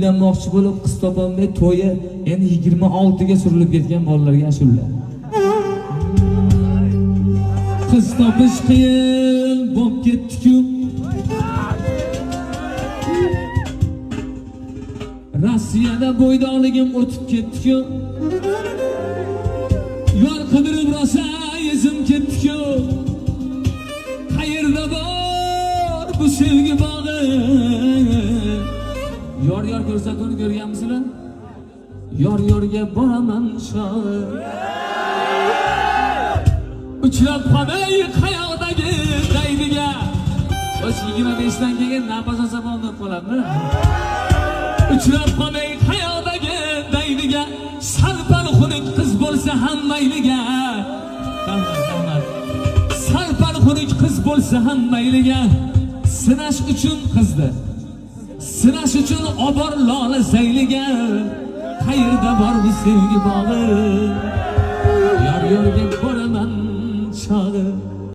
uylanmoqchi bo'lib qiz topolmay to'yi endi 26 ga surilib ketgan bolalarga ashula. Qiz topish qiyin bo'lib ketdi-ku. Rossiyada bo'ydoqligim o'tib ketdi-ku. Yor qidirib rosa yezim ketdi-ku. Qayerda bor bu sevgi bog'i? Yor ko'rsatuvni ko'rganmisizlar? Yorga boraman shoir. Uchrab qolay qayoqdagi daydiga. O'z 25 dan keyin nafas olsa bo'lib qoladimi? Uchrab qolay qayoqdagi daydiga. Sarpal xunuk qiz bo'lsa ham mayliga. Sarpal xunuk qiz bo'lsa ham mayliga. Sinash uchun qizdi. Sinash uchun obor lola sayliga. Qayerda bor bu sevgi bog'i? Yorga